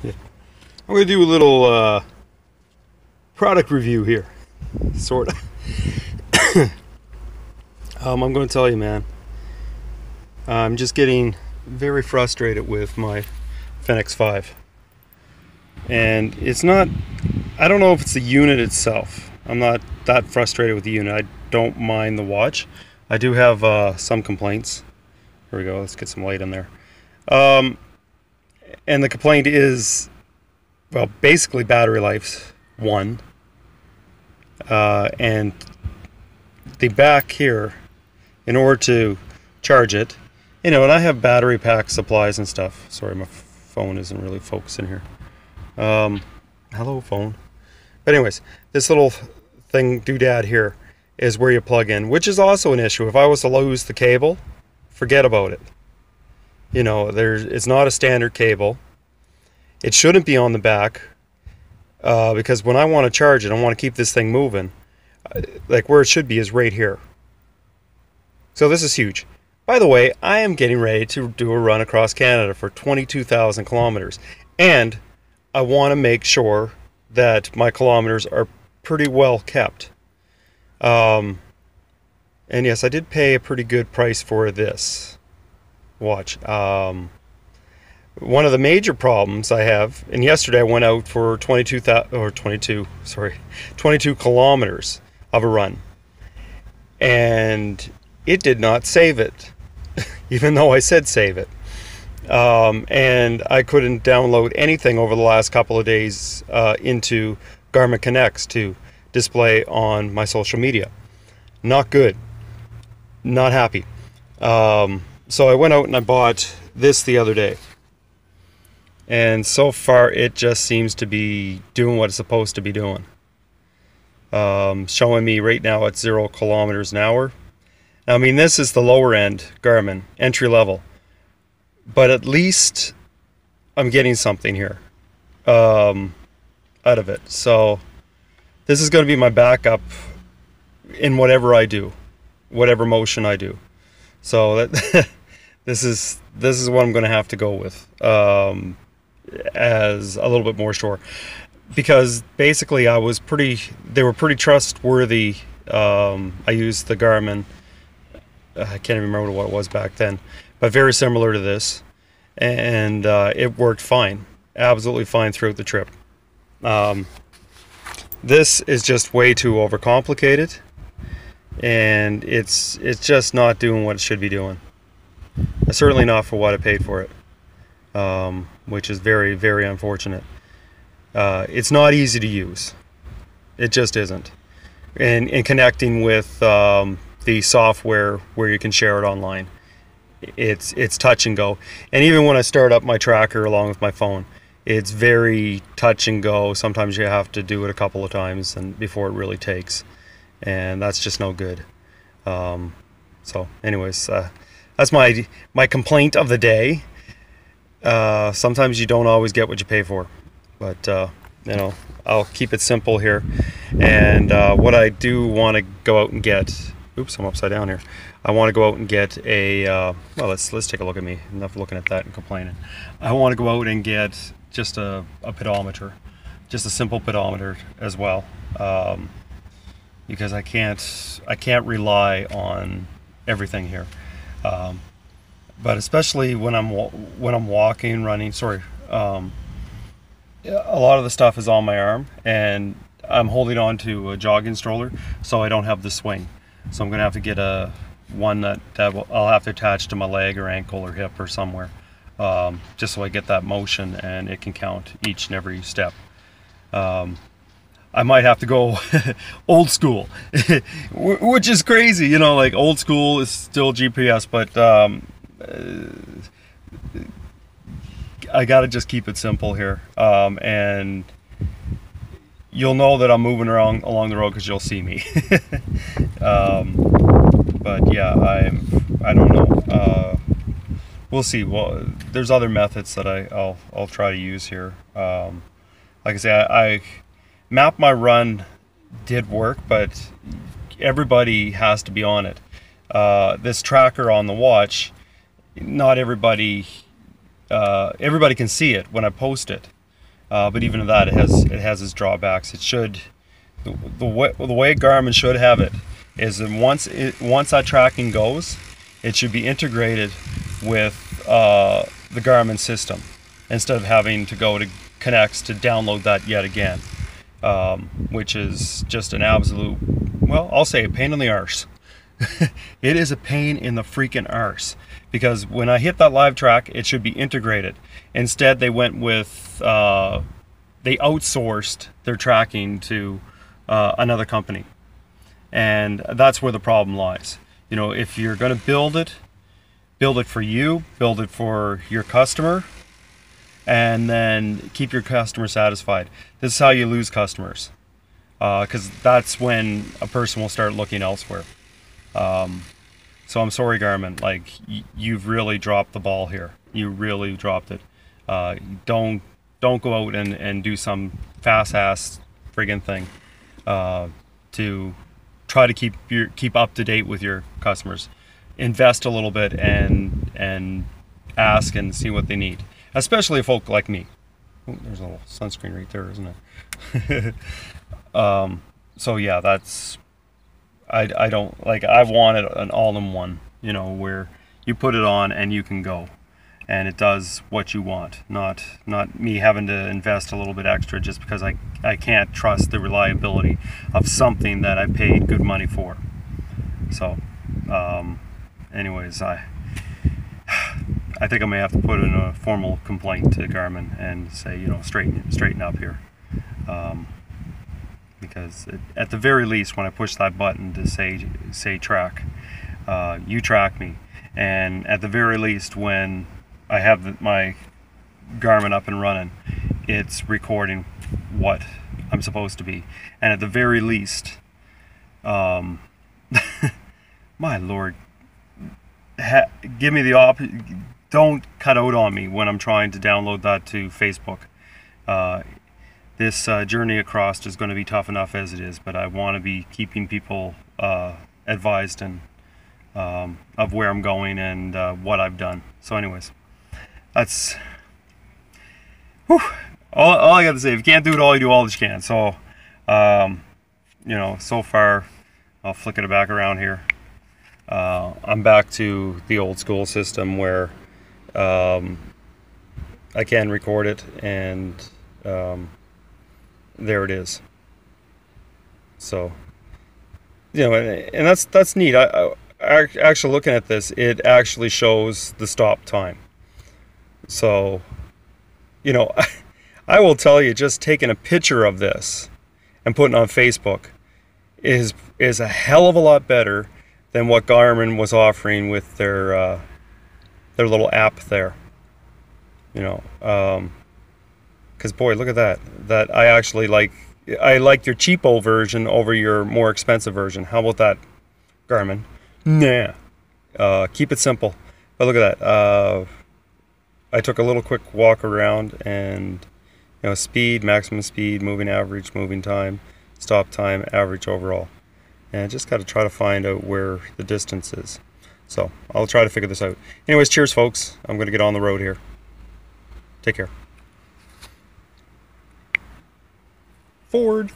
Yeah. I'm going to do a little product review here, sort of. I'm going to tell you, man, I'm just getting very frustrated with my Fenix 5. And it's not, I don't know if it's the unit itself. I'm not that frustrated with the unit. I don't mind the watch. I do have some complaints. Here we go, let's get some light in there. And the complaint is, well, basically battery life, one. And the back here, in order to charge it, and I have battery pack supplies and stuff. Sorry, my phone isn't really focusing here. Hello, phone. But anyways, this little thing, doodad here, is where you plug in, which is also an issue. If I was to lose the cable, forget about it. It's not a standard cable. It shouldn't be on the back, because when I want to charge it, I want to keep this thing moving. Like where it should be is right here. So this is huge. By the way, I am getting ready to do a run across Canada for 22,000 kilometers. And I want to make sure that my kilometers are pretty well kept. And yes, I did pay a pretty good price for this watch. One of the major problems I have, and yesterday I went out for 22 kilometers of a run, and it did not save it, even though I said save it. And I couldn't download anything over the last couple of days into Garmin Connects to display on my social media. Not good. Not happy. So I went out and I bought this the other day. And so far it just seems to be doing what it's supposed to be doing. Showing me right now at 0 kilometers an hour. Now, I mean, this is the lower end Garmin, entry level. But at least I'm getting something here out of it. So this is going to be my backup in whatever I do, whatever motion I do. So that this is what I'm going to have to go with as a little bit more sure, because basically they were pretty trustworthy. I used the Garmin. I can't even remember what it was back then, but very similar to this, and it worked fine, absolutely fine throughout the trip. This is just way too overcomplicated, and it's just not doing what it should be doing. Certainly not for what I paid for it, which is very, very unfortunate. It's not easy to use. It just isn't. And connecting with the software where you can share it online, it's touch and go. And even when I start up my tracker along with my phone, it's very touch and go. Sometimes you have to do it a couple of times and before it really takes, and that's just no good. So anyways, that's my complaint of the day. Sometimes you don't always get what you pay for, but I'll keep it simple here. And what I do want to go out and get, oops, I'm upside down here. I want to go out and get a well, let's take a look at me. Enough looking at that and complaining. I want to go out and get just a pedometer, just a simple pedometer as well, because I can't rely on everything here. But especially when I'm walking, running. Sorry, a lot of the stuff is on my arm, and I'm holding on to a jogging stroller, so I don't have the swing. So I'm gonna have to get one that I'll have to attach to my leg or ankle or hip or somewhere, just so I get that motion and it can count each and every step. I might have to go old school, which is crazy, like old school is still GPS, but I gotta just keep it simple here, and you'll know that I'm moving around along the road because you'll see me. But yeah, I don't know. We'll see. Well, there's other methods that I'll try to use here. Like I say, I Map My Run did work, but everybody has to be on it. This tracker on the watch, not everybody can see it when I post it. but even that, it has its drawbacks. It should, the way Garmin should have it is that once that tracking goes, it should be integrated with the Garmin system instead of having to go to Connects to download that yet again, which is just an absolute, well, I'll say a pain in the arse. It is a pain in the freaking arse, because when I hit that live track, it should be integrated. Instead, they went with, they outsourced their tracking to another company. And that's where the problem lies. You know, if you're going to build it for you, build it for your customer, and then keep your customer satisfied. This is how you lose customers, because that's when a person will start looking elsewhere. So I'm sorry, Garmin, like, you've really dropped the ball here. You really dropped it. Don't go out and do some fast-ass friggin' thing to try to keep up to date with your customers. Invest a little bit and ask and see what they need, especially folk like me. Ooh, there's a little sunscreen right there, isn't it? So yeah, that's, I don't, like, I wanted an all-in-one, you know, where you put it on and you can go and it does what you want, not me having to invest a little bit extra just because I can't trust the reliability of something that I paid good money for. So anyways, I think I may have to put in a formal complaint to Garmin and say, you know, straighten up here, because at the very least, when I push that button to say track, you track me, and at the very least, when I have my Garmin up and running, it's recording what I'm supposed to be, and at the very least, my Lord, give me the don't cut out on me when I'm trying to download that to Facebook. This journey across is going to be tough enough as it is, but I want to be keeping people advised and of where I'm going and what I've done. So anyways, that's all I got to say. If you can't do it all, you do all that you can. So you know, so far, I'll flick it back around here. I'm back to the old school system where I can record it, and there it is. So, you know, and that's neat. I actually, looking at this, it actually shows the stop time. So, you know, I will tell you, just taking a picture of this and putting it on Facebook is a hell of a lot better than what Garmin was offering with their little app there. You know, because boy, look at that. That I actually like. I like your cheapo version over your more expensive version. How about that, Garmin? Nah. Keep it simple. But look at that. I took a little quick walk around, and you know, speed, maximum speed, moving average, moving time, stop time, average overall. And I just got to try to find out where the distance is. So I'll try to figure this out. Anyways, cheers, folks. I'm going to get on the road here. Take care. Forward.